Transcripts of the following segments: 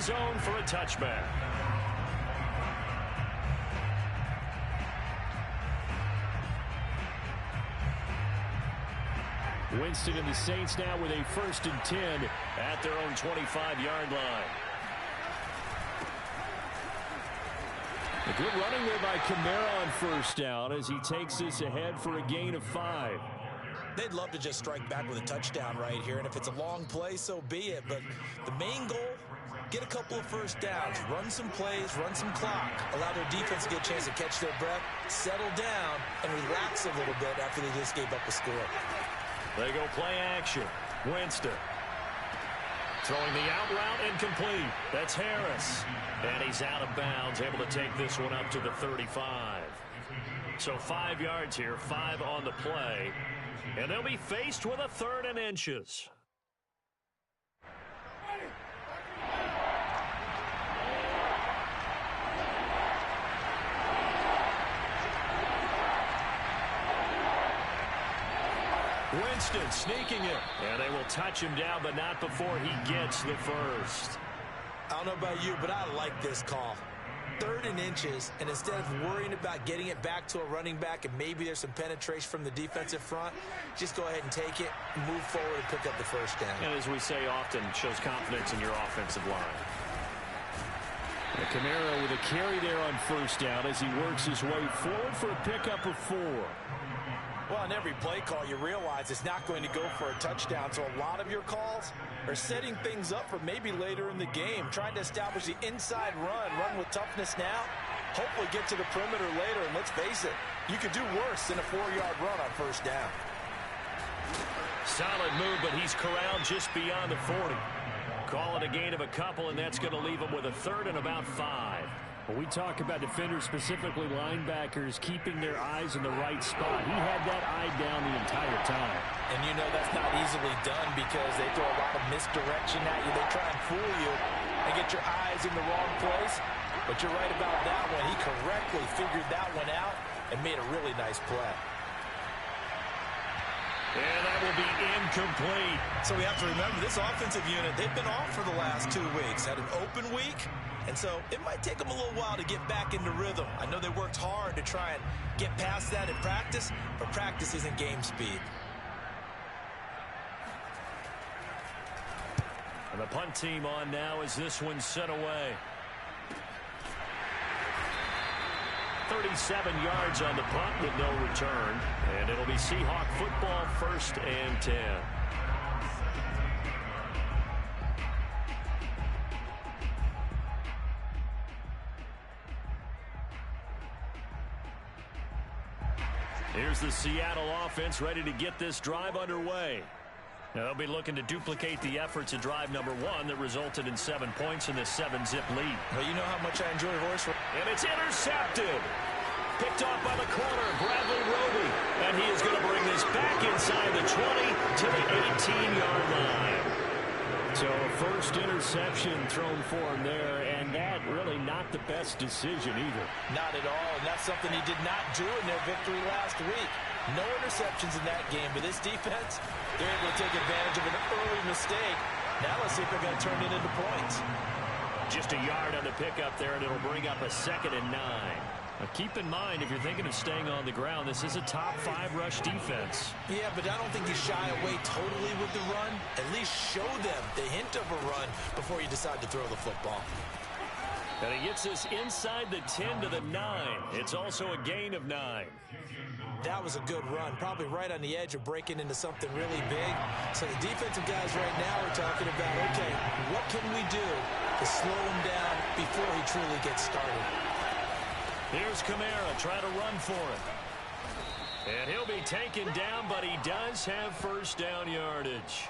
zone for a touchback. Winston and the Saints now with a 1st and 10 at their own 25-yard line. A good running there by Kamara on 1st down as he takes this ahead for a gain of 5. They'd love to just strike back with a touchdown right here, and if it's a long play, so be it. But the main goal, get a couple of 1st downs, run some plays, run some clock, allow their defense to get a chance to catch their breath, settle down, and relax a little bit after they just gave up a score. They go play action. Winston. Throwing the out route incomplete. That's Harris. And he's out of bounds, able to take this one up to the 35. So 5 yards here, 5 on the play. And they'll be faced with a 3rd and inches. Winston sneaking it. And they will touch him down, but not before he gets the 1st. I don't know about you, but I like this call. 3rd and inches, and instead of worrying about getting it back to a running back and maybe there's some penetration from the defensive front, just go ahead and take it, move forward, and pick up the 1st down. And as we say often, shows confidence in your offensive line. And Kamara with a carry there on 1st down as he works his way forward for a pickup of 4. Well, on every play call, you realize it's not going to go for a touchdown, so a lot of your calls are setting things up for maybe later in the game, trying to establish the inside run with toughness now, hopefully get to the perimeter later, and let's face it, you could do worse than a 4-yard run on 1st down. Solid move, but he's corralled just beyond the 40. Call it a gain of a couple, and that's going to leave him with a 3rd and about 5. When we talk about defenders, specifically linebackers, keeping their eyes in the right spot, he had that eye down the entire time. And you know that's not easily done because they throw a lot of misdirection at you. They try and fool you and get your eyes in the wrong place. But you're right about that one. He correctly figured that one out and made a really nice play. And that will be incomplete. So we have to remember this offensive unit, they've been off for the last 2 weeks. Had an open week. And so it might take them a little while to get back into rhythm. I know they worked hard to try and get past that in practice, but practice isn't game speed. And the punt team on now as this one's set away. 37 yards on the punt with no return. And it'll be Seahawk football, 1st and 10. Here's the Seattle offense ready to get this drive underway. Now they'll be looking to duplicate the efforts of drive number 1 that resulted in 7 points in this 7-zip lead. Well, you know how much I enjoy horse racing. And it's intercepted. Picked off by the corner, Bradley Roby. And he is going to bring this back inside the 20 to the 18-yard line. So a 1st interception thrown for him there, and that really not the best decision either. Not at all, and that's something he did not do in their victory last week. No interceptions in that game, but this defense, they're able to take advantage of an early mistake. Now let's see if they're going to turn it into points. Just a yard on the pickup there, and it'll bring up a 2nd and 9. Now keep in mind, if you're thinking of staying on the ground, this is a top 5 rush defense. Yeah, but I don't think you shy away totally with the run. At least show them the hint of a run before you decide to throw the football. And he gets this inside the 10 to the 9. It's also a gain of 9. That was a good run, probably right on the edge of breaking into something really big. So the defensive guys right now are talking about, okay, what can we do to slow him down before he truly gets started? Here's Kamara trying to run for it. And he'll be taken down, but he does have 1st down yardage.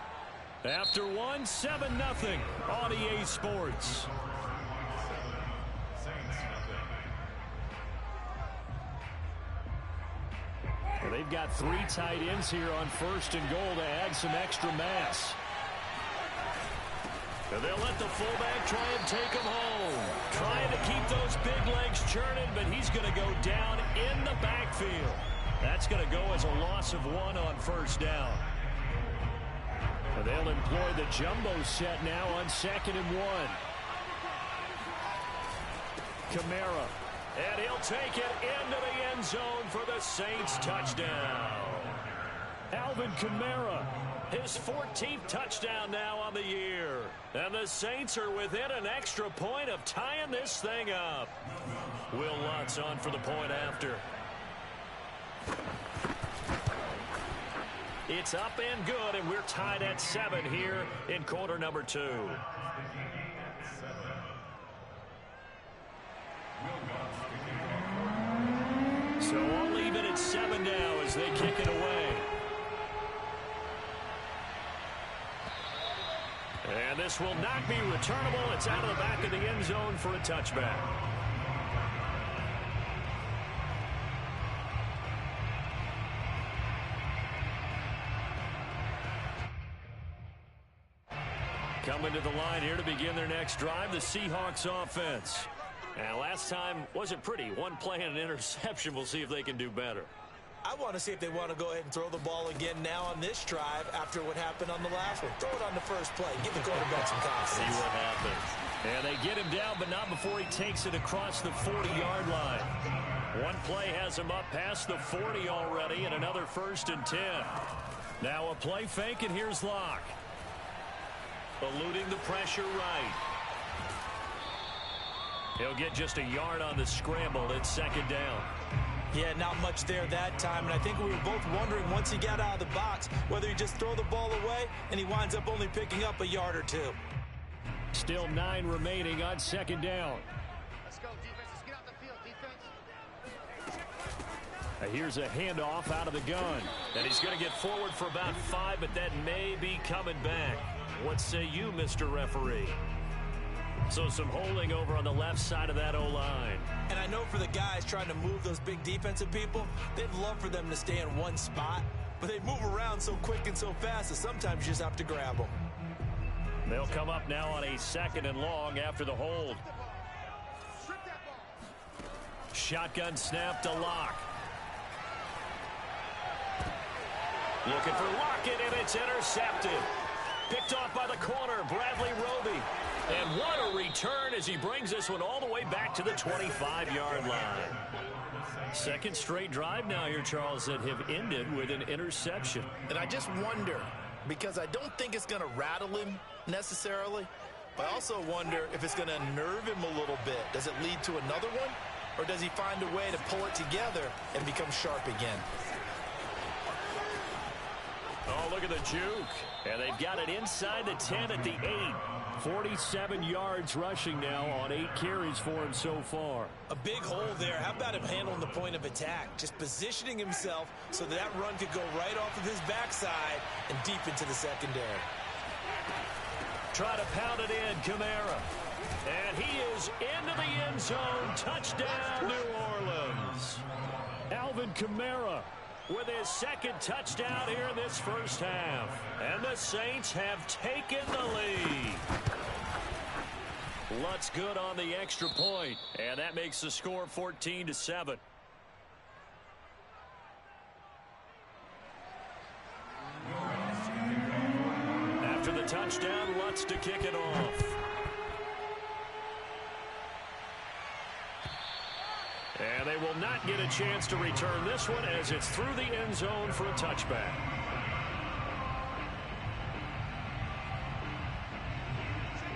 After 1, 7-0 on EA Sports. Well, they've got 3 tight ends here on 1st and goal to add some extra mass. And they'll let the fullback try and take him home. Trying to keep those big legs churning, but he's going to go down in the backfield. That's going to go as a loss of 1 on 1st down. And they'll employ the jumbo set now on 2nd and 1. Kamara. And he'll take it into the end zone for the Saints touchdown. Alvin Kamara. His 14th touchdown now on the year. And the Saints are within an extra point of tying this thing up. Will Lutz on for the point after. It's up and good, and we're tied at 7 here in quarter number 2. So all even at 7 now as they kick it away. And this will not be returnable. It's out of the back of the end zone for a touchback. Coming to the line here to begin their next drive, the Seahawks offense. And last time wasn't pretty. One play and an interception. We'll see if they can do better. I want to see if they want to go ahead and throw the ball again now on this drive after what happened on the last one. Throw it on the first play. Give the quarterback some confidence. See what happens. And they get him down, but not before he takes it across the 40-yard line. One play has him up past the 40 already, and another 1st and 10. Now a play fake, and here's Locke. Eluding the pressure right. He'll get just a yard on the scramble. It's 2nd down. Yeah, not much there that time, and I think we were both wondering once he got out of the box whether he just throw the ball away and he winds up only picking up a yard or 2. Still 9 remaining on 2nd down. Let's go, defense. Let's get out the field, defense. Here's a handoff out of the gun. And he's going to get forward for about 5, but that may be coming back. What say you, Mr. Referee? So some holding over on the left side of that O-line. And I know for the guys trying to move those big defensive people, they'd love for them to stay in one spot, but they move around so quick and so fast that sometimes you just have to grab them. They'll come up now on a 2nd and long after the hold. Shotgun snap to Locke. Looking for Lockett, and it's intercepted. Picked off by the corner, Bradley Roby. And what a return as he brings this one all the way back to the 25-yard line. 2nd straight drive now here, Charles, that have ended with an interception. And I just wonder, because I don't think it's going to rattle him necessarily, but I also wonder if it's going to nerve him a little bit. Does it lead to another one, or does he find a way to pull it together and become sharp again? Oh, look at the juke. And they've got it inside the 10 at the 8. 47 yards rushing now on 8 carries for him so far. A big hole there. How about him handling the point of attack? Just positioning himself so that run could go right off of his backside and deep into the secondary. Try to pound it in, Kamara. And he is into the end zone. Touchdown, New Orleans. Alvin Kamara with his 2nd touchdown here in this first half. And the Saints have taken the lead. Lutz good on the extra point. And that makes the score 14-7. After the touchdown, Lutz to kick it off. And they will not get a chance to return this one as it's through the end zone for a touchback.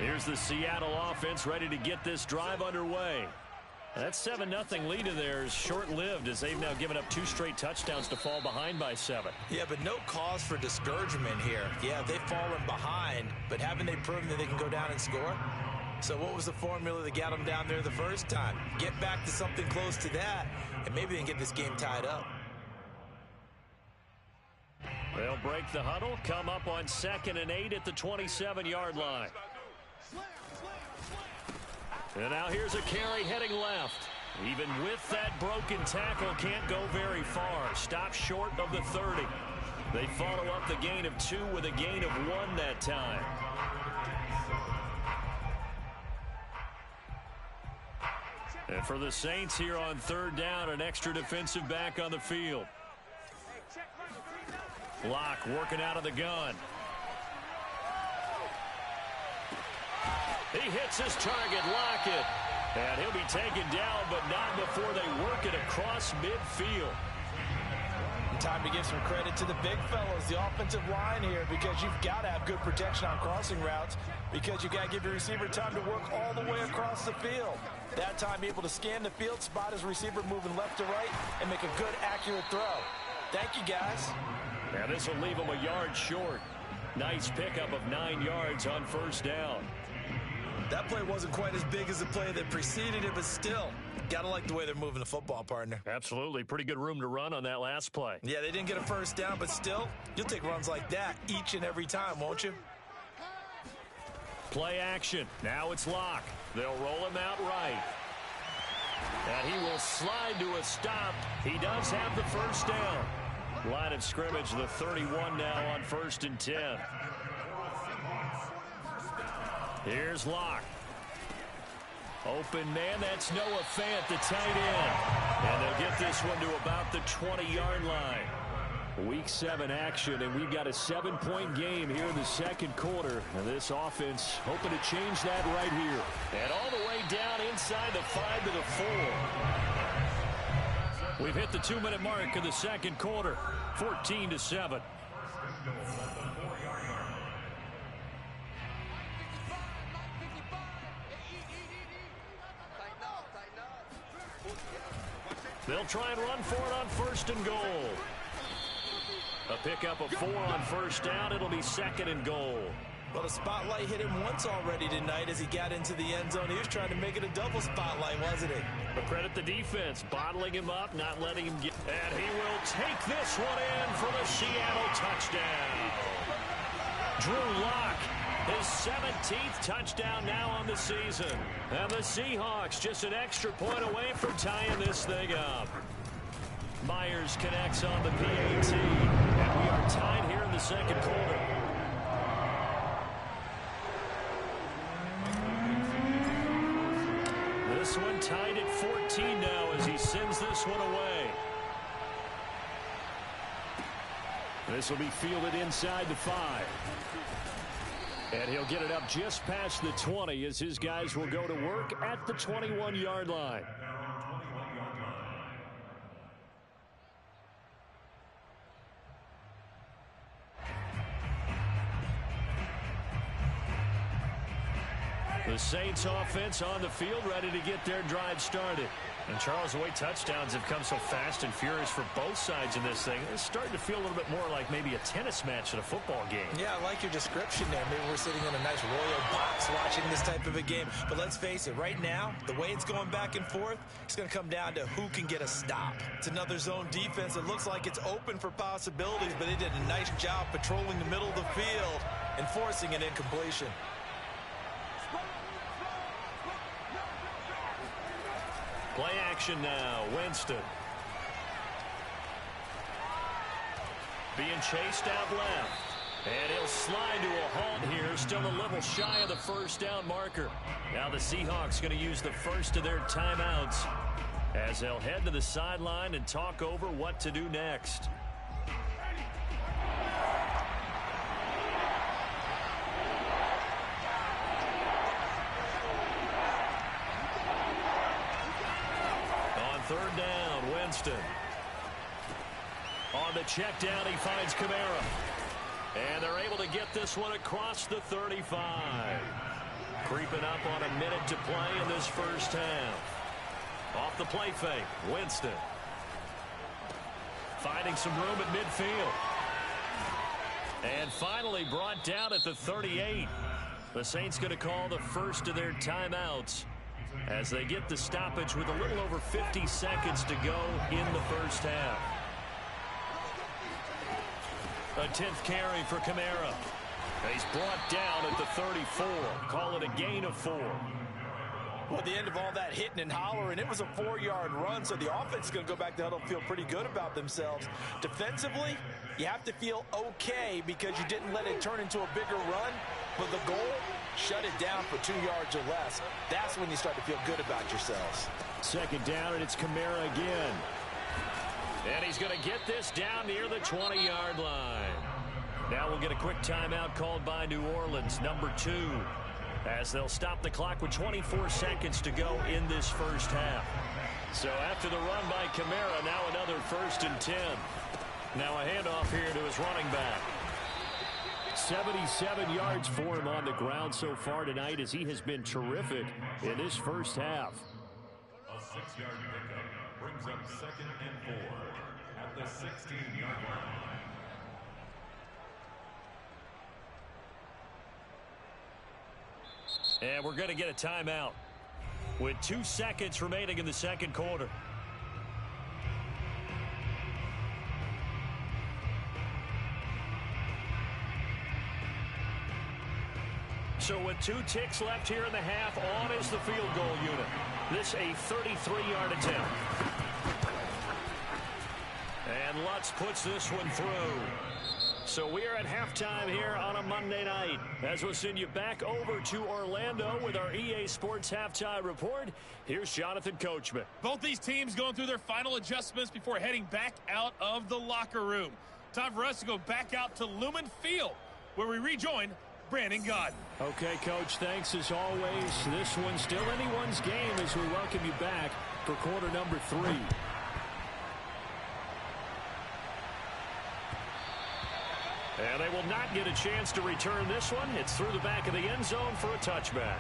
Here's the Seattle offense ready to get this drive underway. That 7-0 lead of theirs short-lived as they've now given up 2 straight touchdowns to fall behind by 7. Yeah, but no cause for discouragement here. Yeah, they've fallen behind, but haven't they proven that they can go down and score? So what was the formula that got them down there the first time? Get back to something close to that, and maybe they can get this game tied up. They'll break the huddle, come up on 2nd and 8 at the 27-yard line. And now here's a carry heading left. Even with that broken tackle, can't go very far. Stop short of the 30. They follow up the gain of 2 with a gain of 1 that time. And for the Saints here on 3rd down, an extra defensive back on the field. Locke working out of the gun. He hits his target, Lockett. And he'll be taken down, but not before they work it across midfield. Time to give some credit to the big fellows, the offensive line here, because you've got to have good protection on crossing routes, because you got to give your receiver time to work all the way across the field. That time able to scan the field, spot his receiver moving left to right, and make a good, accurate throw. Thank you, guys. Now this will leave him a yard short. Nice pickup of 9 yards on first down. That play wasn't quite as big as the play that preceded it, but still, gotta like the way they're moving the football, partner. Absolutely. Pretty good room to run on that last play. Yeah, they didn't get a first down, but still, you'll take runs like that each and every time, won't you? Play action. Now it's Locke. They'll roll him out right. And he will slide to a stop. He does have the first down. Line of scrimmage, the 31 now on 1st and 10. Here's Locke. Open man, that's Noah Fant, the tight end. And they'll get this one to about the 20-yard line. Week 7 action, and we've got a 7-point game here in the second quarter. And this offense hoping to change that right here. And all the way down inside the 5 to the 4. We've hit the 2-minute mark of the second quarter, 14-7. They'll try and run for it on 1st and goal. A pickup of 4 on first down. It'll be 2nd and goal. Well, the spotlight hit him once already tonight as he got into the end zone. He was trying to make it a double spotlight, wasn't he? But credit the defense, bottling him up, not letting him get. And he will take this one in for the Seattle touchdown. Drew Lock, his 17th touchdown now on the season. And the Seahawks just an extra point away from tying this thing up. Myers connects on the PAT. And we are tied here in the second quarter. This one tied at 14 now as he sends this one away. This will be fielded inside the 5. And he'll get it up just past the 20 as his guys will go to work at the 21-yard line. The Saints offense on the field ready to get their drive started. And Charles, the way touchdowns have come so fast and furious for both sides in this thing, it's starting to feel a little bit more like maybe a tennis match at a football game. Yeah, I like your description there. Maybe we're sitting in a nice royal box watching this type of a game. But let's face it, right now, the way it's going back and forth, it's going to come down to who can get a stop. It's another zone defense. It looks like it's open for possibilities, but they did a nice job patrolling the middle of the field and forcing an incompletion. Play action now. Winston. Being chased out left. And he'll slide to a halt here. Still a little shy of the first down marker. Now the Seahawks going to use the first of their timeouts as they'll head to the sideline and talk over what to do next. Third down, Winston. On the check down, he finds Kamara. And they're able to get this one across the 35. Creeping up on a minute to play in this first half. Off the play fake, Winston. Finding some room at midfield. And finally brought down at the 38. The Saints going to call the first of their timeouts as they get the stoppage with a little over 50 seconds to go in the first half. A 10th carry for Kamara. He's brought down at the 34. Call it a gain of 4. Well, at the end of all that hitting and hollering, it was a 4-yard run, so the offense is going to go back to huddle and feel pretty good about themselves. Defensively, you have to feel okay because you didn't let it turn into a bigger run, but the goal, shut it down for 2 yards or less. That's when you start to feel good about yourselves. Second down, and it's Kamara again. And he's going to get this down near the 20-yard line. Now we'll get a quick timeout called by New Orleans, number 2. as they'll stop the clock with 24 seconds to go in this first half. So after the run by Kamara, now another 1st and 10. Now a handoff here to his running back. 77 yards for him on the ground so far tonight as he has been terrific in this first half. A 6-yard pickup brings up 2nd and 4 at the 16-yard line. And we're going to get a timeout with 2 seconds remaining in the second quarter. So with 2 ticks left here in the half, on is the field goal unit. This a 33-yard attempt. And Lutz puts this one through. So we are at halftime here on a Monday night. As we'll send you back over to Orlando with our EA Sports Halftime Report, here's Jonathan Coachman. Both these teams going through their final adjustments before heading back out of the locker room. Time for us to go back out to Lumen Field, where we rejoin Brandon Gaudin. Okay, Coach, thanks as always. This one's still anyone's game as we welcome you back for quarter number 3. And they will not get a chance to return this one. It's through the back of the end zone for a touchback.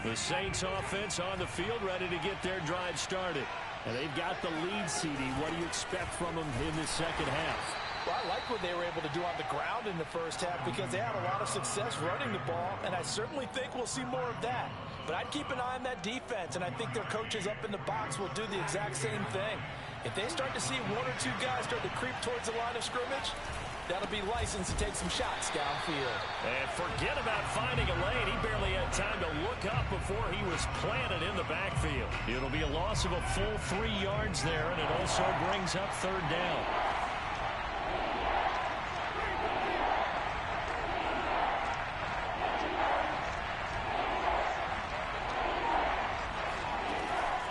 The Saints offense on the field ready to get their drive started. And they've got the lead, CD. What do you expect from them in this second half? Well, I like what they were able to do on the ground in the first half because they had a lot of success running the ball, and I certainly think we'll see more of that. But I'd keep an eye on that defense, and I think their coaches up in the box will do the exact same thing. If they start to see 1 or 2 guys start to creep towards the line of scrimmage, that'll be licensed to take some shots downfield. And forget about finding a lane. He barely had time to look up before he was planted in the backfield. It'll be a loss of a full 3 yards there, and it also brings up 3rd down.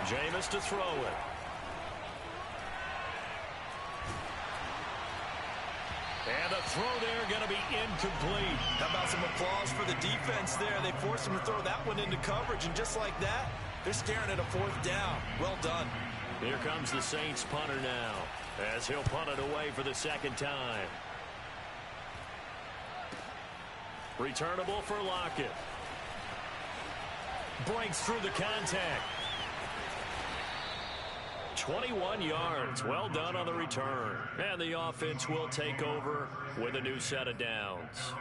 Jameis to throw it. And a throw there going to be incomplete. How about some applause for the defense there? They forced him to throw that one into coverage, and just like that, they're staring at a 4th down. Well done. Here comes the Saints punter now, as he'll punt it away for the 2nd time. Returnable for Lockett. Breaks through the contact. 21 yards. Well done on the return. And the offense will take over with a new set of downs.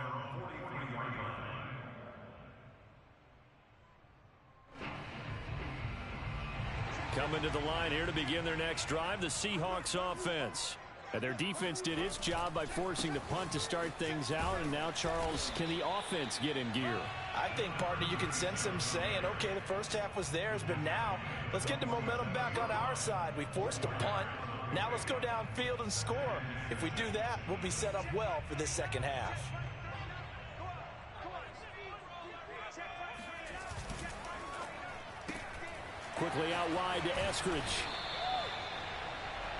Coming to the line here to begin their next drive, the Seahawks offense. And their defense did its job by forcing the punt to start things out. And now, Charles, can the offense get in gear? I think, partner, you can sense them saying, okay, the first half was theirs, but now let's get the momentum back on our side. We forced a punt. Now let's go downfield and score. If we do that, we'll be set up well for this second half. Quickly out wide to Eskridge.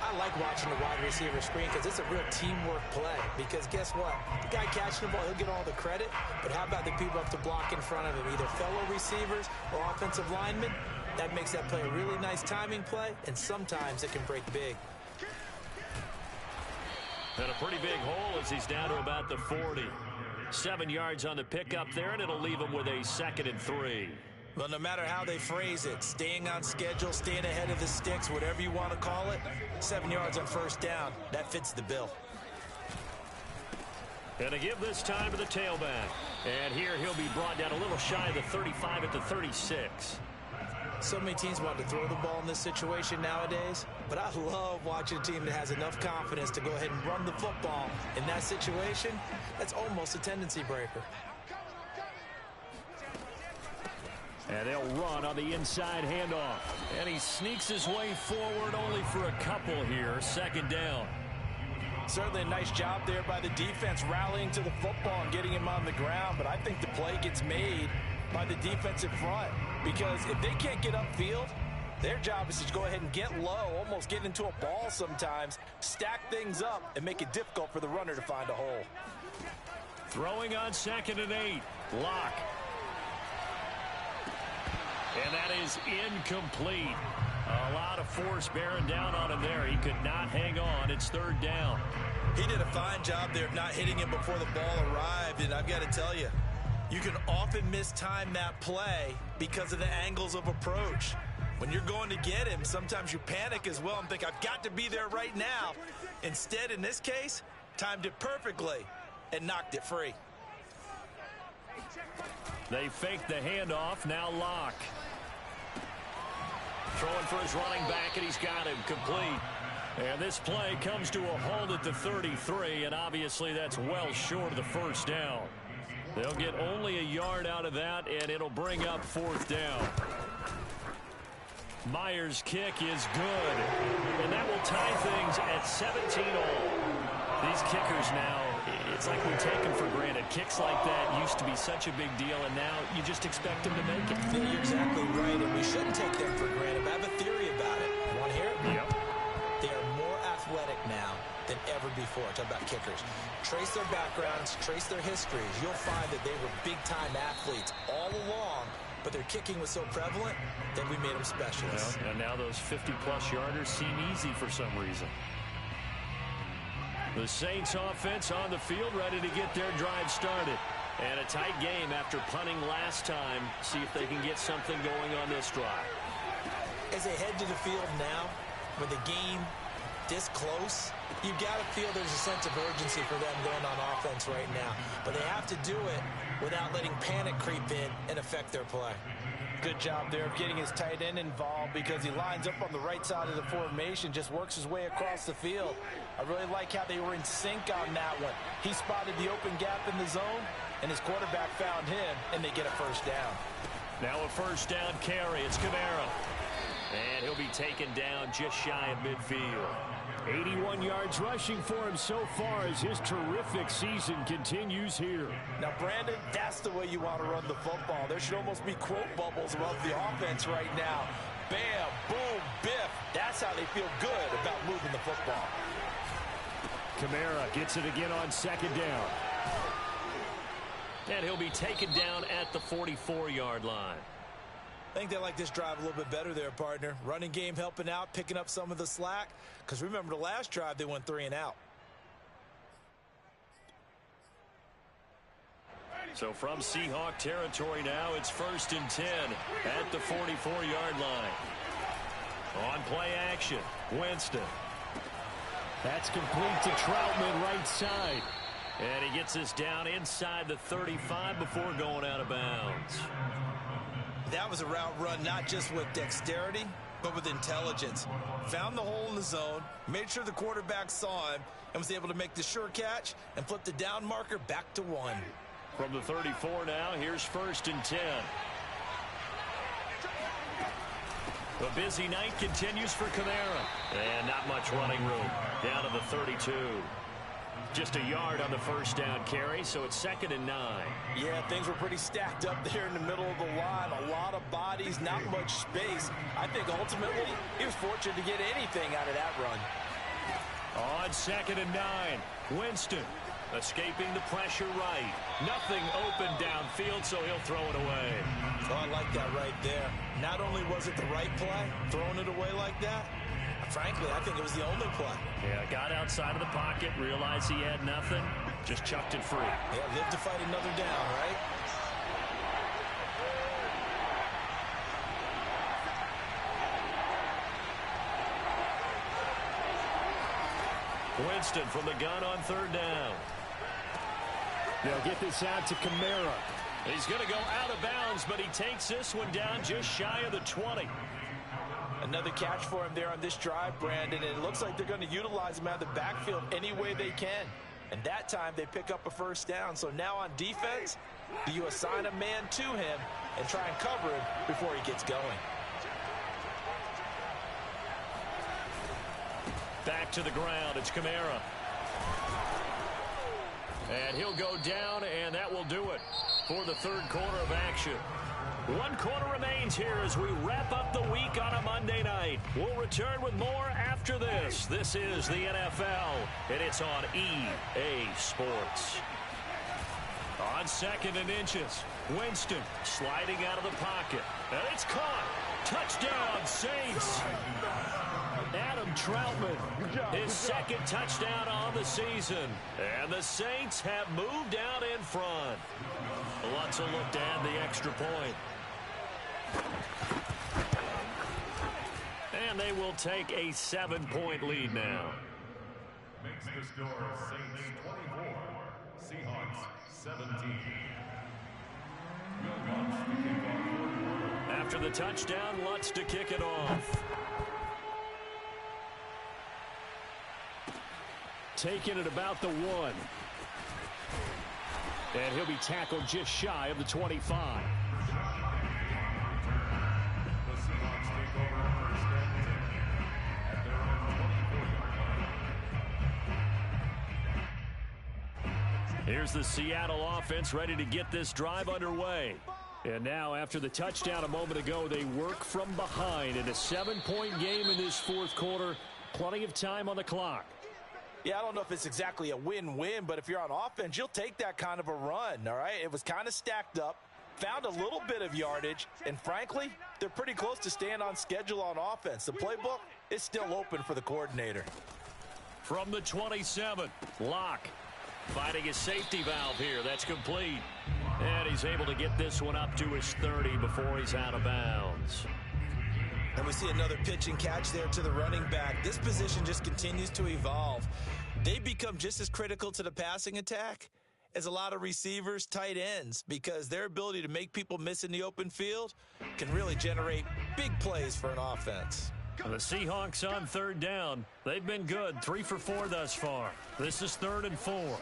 I like watching the wide receiver screen because it's a real teamwork play. Because guess what? The guy catching the ball, he'll get all the credit. But how about the people up to block in front of him? Either fellow receivers or offensive linemen. That makes that play a really nice timing play. And sometimes it can break big. And a pretty big hole as he's down to about the 40. 7 yards on the pickup there, and it'll leave him with a 2nd and 3. Well, no matter how they phrase it, staying on schedule, staying ahead of the sticks, whatever you want to call it, 7 yards on 1st down, that fits the bill. And to give this time to the tailback. And here he'll be brought down a little shy of the 35 at the 36. So many teams want to throw the ball in this situation nowadays, but I love watching a team that has enough confidence to go ahead and run the football. In that situation, that's almost a tendency breaker. And they'll run on the inside handoff. And he sneaks his way forward only for a couple here. 2nd down. Certainly a nice job there by the defense rallying to the football and getting him on the ground. But I think the play gets made by the defensive front. Because if they can't get upfield, Their job is to go ahead and get low, almost get into a ball sometimes, stack things up, and make it difficult for the runner to find a hole. Throwing on 2nd and 8. Locke. And that is incomplete. A lot of force bearing down on him there. He could not hang on. It's 3rd down. He did a fine job there of not hitting him before the ball arrived, and I've got to tell you, you can often mistime that play because of the angles of approach. When you're going to get him, sometimes you panic as well and think, I've got to be there right now. Instead, in this case, timed it perfectly and knocked it free. They fake the handoff. Now Locke. Throwing for his running back, and he's got him complete. And this play comes to a halt at the 33, and obviously that's well short of the 1st down. They'll get only a yard out of that, and it'll bring up 4th down. Myers' kick is good, and that will tie things at 17-all. These kickers now, it's like we take them for granted. Kicks like that used to be such a big deal, and now you just expect them to make it. Yeah, you're exactly right, and we shouldn't take them for granted. But I have a theory about it. You want to hear it? Yep. They are more athletic now than ever before. Talk about kickers. Trace their backgrounds, trace their histories. You'll find that they were big-time athletes all along, but their kicking was so prevalent that we made them specialists. Well, and now those 50-plus yarders seem easy for some reason. The Saints offense on the field, ready to get their drive started. And a tight game after punting last time. See if they can get something going on this drive. As they head to the field now, with the game this close, you've got to feel there's a sense of urgency for them going on offense right now. But they have to do it without letting panic creep in and affect their play. Good job there of getting his tight end involved because he lines up on the right side of the formation, just works his way across the field. I really like how they were in sync on that one. He spotted the open gap in the zone, and his quarterback found him, and they get a 1st down. Now a 1st down carry. It's Kamara. And he'll be taken down just shy of midfield. 81 yards rushing for him so far as his terrific season continues here. Now, Brandon, that's the way you want to run the football. There should almost be quote bubbles above the offense right now. Bam, boom, biff. That's how they feel good about moving the football. Kamara gets it again on 2nd down. And he'll be taken down at the 44-yard line. I think they like this drive a little bit better there, partner. Running game helping out, picking up some of the slack. Because remember, the last drive, they went 3 and out. So from Seahawk territory now, it's 1st and 10 at the 44-yard line. On play action, Winston. That's complete to Troutman, right side. And he gets this down inside the 35 before going out of bounds. That was a route run not just with dexterity, but with intelligence. Found the hole in the zone, made sure the quarterback saw him, and was able to make the sure catch and flip the down marker back to 1. From the 34 now, here's 1st and 10. The busy night continues for Kamara. And not much running room. Down to the 32. Just a yard on the 1st down carry, so it's 2nd and 9. Yeah, things were pretty stacked up there in the middle of the line. A lot of bodies, not much space. I think ultimately he was fortunate to get anything out of that run. On 2nd and 9, Winston escaping the pressure right. Nothing open downfield, so he'll throw it away. Oh, I like that right there. Not only was it the right play, throwing it away like that, frankly, I think it was the only play. Yeah, got outside of the pocket, realized he had nothing, just chucked it free. Yeah, live to fight another down, right? Winston from the gun on 3rd down. They'll get this out to Kamara. He's going to go out of bounds, but he takes this one down just shy of the 20. Another catch for him there on this drive, Brandon, and it looks like they're going to utilize him out of the backfield any way they can. And that time they pick up a 1st down. So now on defense, do you assign a man to him and try and cover him before he gets going? Back to the ground, it's Kamara. And he'll go down, and that will do it for the 3rd quarter of action. 1 quarter remains here as we wrap up the week on a Monday night. We'll return with more after this. This is the NFL, and it's on EA Sports. On 2nd and inches, Winston sliding out of the pocket. And it's caught. Touchdown, Saints. Adam Troutman, his 2nd touchdown on the season. And the Saints have moved out in front. Let's look to add the extra point. And they will take a 7-point lead now. Makes the score Saints 24, Seahawks 17. After the touchdown, Lutz to kick it off. Taking it about the 1. And he'll be tackled just shy of the 25. Here's the Seattle offense ready to get this drive underway. And now, after the touchdown a moment ago, they work from behind in a 7-point game in this 4th quarter. Plenty of time on the clock. Yeah, I don't know if it's exactly a win-win, but if you're on offense, you'll take that kind of a run, all right? It was kind of stacked up, found a little bit of yardage, and frankly, they're pretty close to staying on schedule on offense. The playbook is still open for the coordinator. From the 27, Locke finding his safety valve here. That's complete. And he's able to get this one up to his 30 before he's out of bounds. And we see another pitch and catch there to the running back. This position just continues to evolve. They become just as critical to the passing attack as a lot of receivers, tight ends, because their ability to make people miss in the open field can really generate big plays for an offense. The Seahawks on 3rd down. They've been good, 3 for 4 thus far. This is 3rd and 4.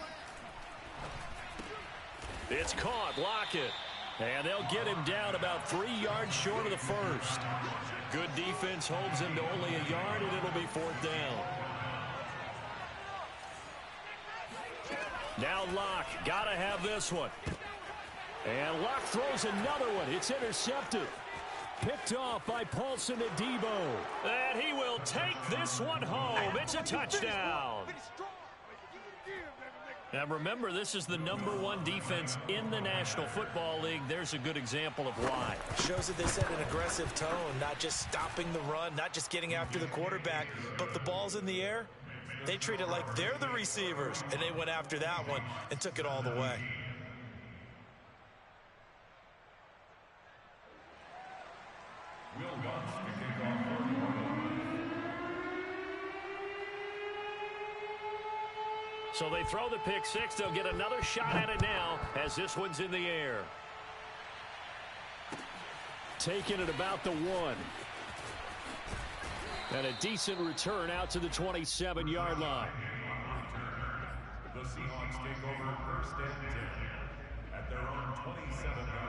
It's caught, Lockett. And they'll get him down about 3 yards short of the 1st. Good defense holds him to only a yard, and it'll be 4th down. Now Locke, gotta have this one. And Locke throws another one. It's intercepted. Picked off by Paulson Adebo. And he will take this one home. It's a touchdown. Now remember, this is the #1 defense in the National Football League. There's a good example of why. Shows that they set an aggressive tone, not just stopping the run, not just getting after the quarterback, but if the ball's in the air, they treat it like they're the receivers, and they went after that one and took it all the way. So they throw the pick 6. They'll get another shot at it now as this one's in the air. Taking it about the 1. And a decent return out to the 27-yard line. The Seahawks take over 1st and 10 at their own 27-yard line.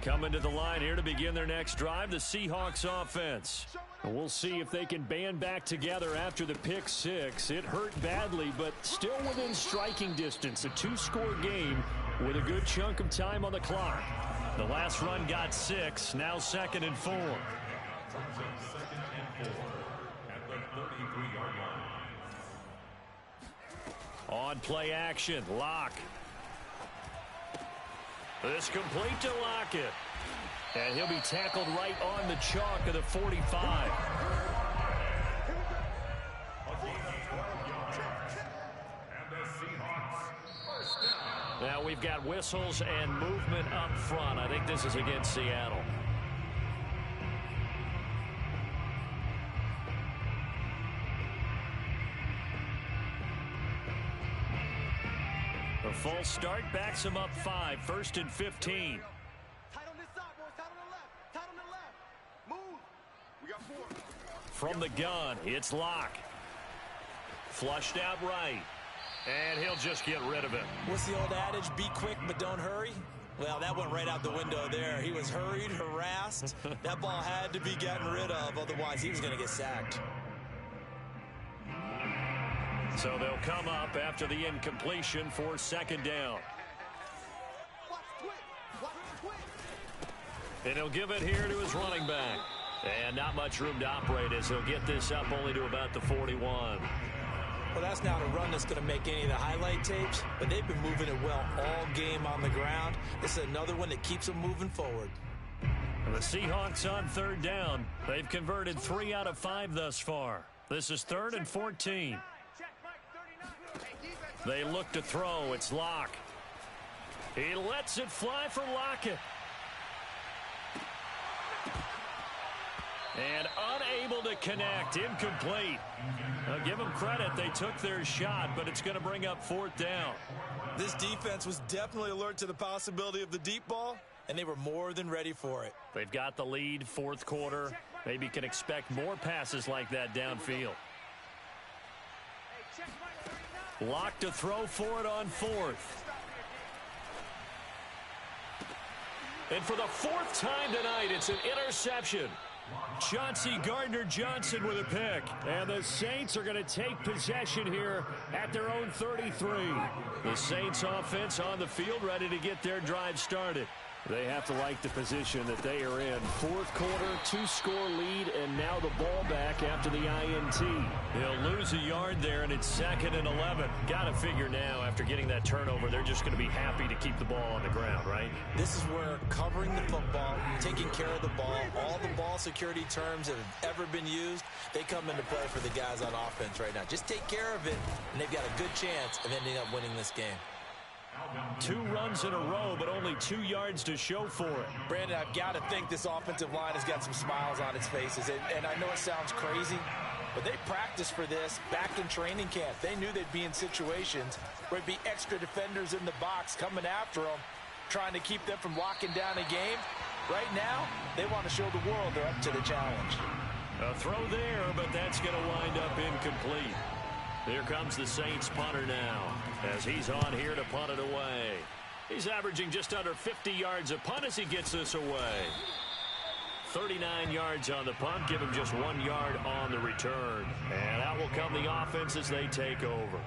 Coming to the line here to begin their next drive, the Seahawks offense. And we'll see if they can band back together after the pick 6. It hurt badly, but still within striking distance. A 2-score game with a good chunk of time on the clock. The last run got 6, now 2nd and 4. 2nd and 4 at the 33-yard line. On play action, Locke. This complete to Lockett. And he'll be tackled right on the chalk of the 45. Now we've got whistles and movement up front. I think this is against Seattle. The false start backs him up 5, 1st and 15. From the gun, it's Locke. Flushed out right. And he'll just get rid of it. What's the old adage? Be quick, but don't hurry. Well, that went right out the window there. He was hurried, harassed. That ball had to be gotten rid of. Otherwise, he was going to get sacked. So they'll come up after the incompletion for 2nd down. And he'll give it here to his running back. And not much room to operate as he'll get this up only to about the 41. Well, that's not a run that's going to make any of the highlight tapes, but they've been moving it well all game on the ground. This is another one that keeps them moving forward. The Seahawks on third down. They've converted 3 out of 5 thus far. This is 3rd and 14. They look to throw. It's Locke. He lets it fly for Lockett. And unable to connect. Incomplete. Now give them credit. They took their shot, but it's going to bring up 4th down. This defense was definitely alert to the possibility of the deep ball, and they were more than ready for it. They've got the lead, 4th quarter. Maybe can expect more passes like that downfield. Locke to throw for it on 4th. And for the 4th time tonight, it's an interception. Chauncey Gardner-Johnson with a pick. And the Saints are going to take possession here at their own 33. The Saints offense on the field ready to get their drive started. They have to like the position that they are in. 4th quarter, 2-score lead, and now the ball back after the INT. He'll lose a yard there, and it's 2nd and 11. Got to figure now, after getting that turnover, they're just going to be happy to keep the ball on the ground, right? This is where covering the football, taking care of the ball, all the ball security terms that have ever been used, they come into play for the guys on offense right now. Just take care of it, and they've got a good chance of ending up winning this game. 2 runs in a row, but only 2 yards to show for it. Brandon, I've got to think this offensive line has got some smiles on its faces. And I know it sounds crazy, but they practiced for this back in training camp. They knew they'd be in situations where it'd be extra defenders in the box coming after them, trying to keep them from locking down a game. Right now, they want to show the world they're up to the challenge. A throw there, but that's going to wind up incomplete. Here comes the Saints punter now, as he's on here to punt it away. He's averaging just under 50 yards a punt as he gets this away. 39 yards on the punt, give him just 1 yard on the return. And out will come the offense as they take over.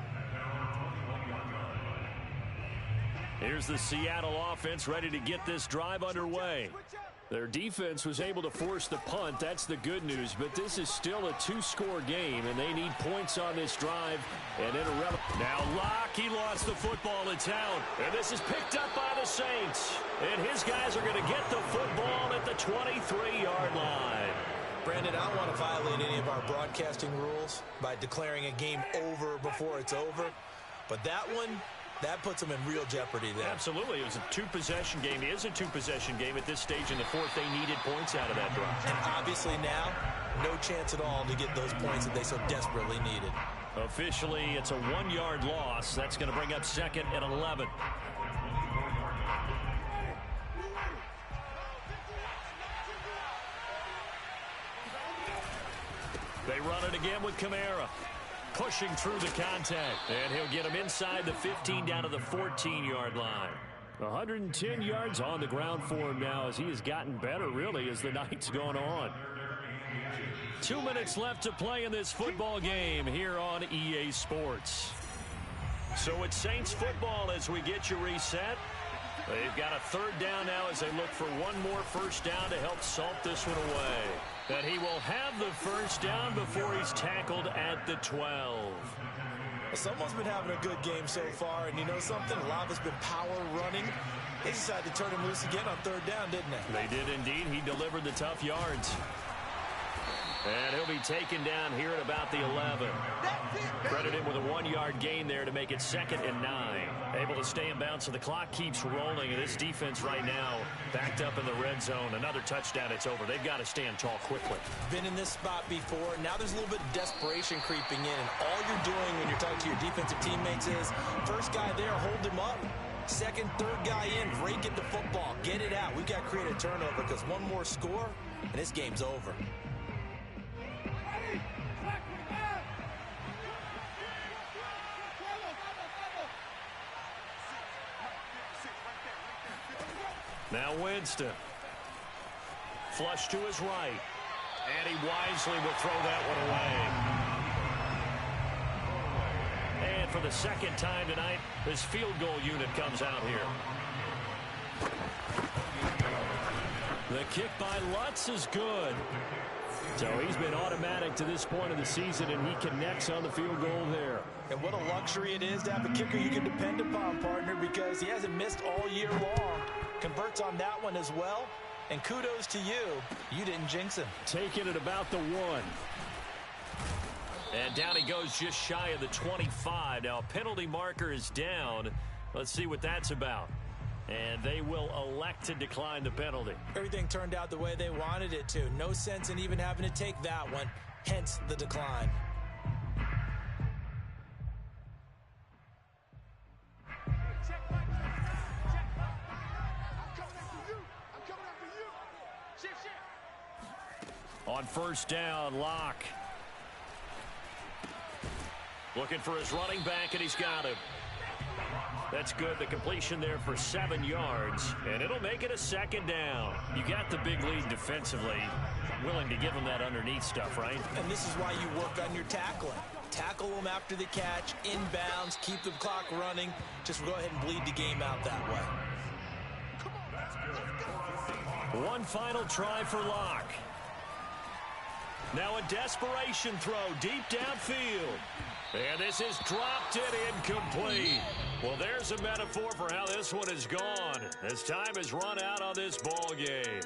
Here's the Seattle offense ready to get this drive underway. Their defense was able to force the punt. That's the good news. But this is still a 2-score game, and they need points on this drive. And now Locke, he lost the football. It's out. And this is picked up by the Saints. And his guys are going to get the football at the 23-yard line. Brandon, I don't want to violate any of our broadcasting rules by declaring a game over before it's over. But that one, that puts them in real jeopardy there. Absolutely. It was a 2-possession game. It is a 2-possession game at this stage in the 4th. They needed points out of that drive. And obviously now, no chance at all to get those points that they so desperately needed. Officially, it's a 1-yard loss. That's going to bring up 2nd and 11. They run it again with Kamara. Pushing through the contact. And he'll get him inside the 15 down to the 14-yard line. 110 yards on the ground for him now as he has gotten better, really, as the night's gone on. 2 minutes left to play in this football game here on EA Sports. So it's Saints football as we get you reset. They've got a 3rd down now as they look for 1 more first down to help salt this one away. But he will have the first down before he's tackled at the 12. Someone's been having a good game so far, and you know something? A lot of it's been power running. They decided to turn him loose again on 3rd down, didn't they? They did indeed. He delivered the tough yards. And he'll be taken down here at about the 11. Credit him with a 1-yard gain there to make it 2nd and 9. Able to stay in bounds, so the clock keeps rolling. And this defense right now backed up in the red zone. Another touchdown, it's over. They've got to stand tall quickly. Been in this spot before. Now there's a little bit of desperation creeping in. And all you're doing when you're talking to your defensive teammates is, first guy there, hold him up. 2nd, 3rd guy in, break it the football. Get it out. We've got to create a turnover because 1 more score, and this game's over. Now Winston. Flush to his right. And he wisely will throw that one away. And for the 2nd time tonight, this field goal unit comes out here. The kick by Lutz is good. So he's been automatic to this point of the season, and he connects on the field goal there. And what a luxury it is to have a kicker you can depend upon, partner, because he hasn't missed all year long. Converts on that one as well. And kudos to you. You didn't jinx him. Take it at about the 1. And down he goes just shy of the 25. Now, a penalty marker is down. Let's see what that's about. And they will elect to decline the penalty. Everything turned out the way they wanted it to. No sense in even having to take that one. Hence the decline. On first down, Locke. Looking for his running back, and he's got him. That's good. The completion there for 7 yards, and it'll make it a second down. You got the big lead defensively. Willing to give him that underneath stuff, right? And this is why you work on your tackling. Tackle them after the catch, inbounds, keep the clock running. Just go ahead and bleed the game out that way. One final try for Locke. Now a desperation throw deep downfield. And this is dropped and incomplete. Well, there's a metaphor for how this one is gone, as time has run out on this ball game.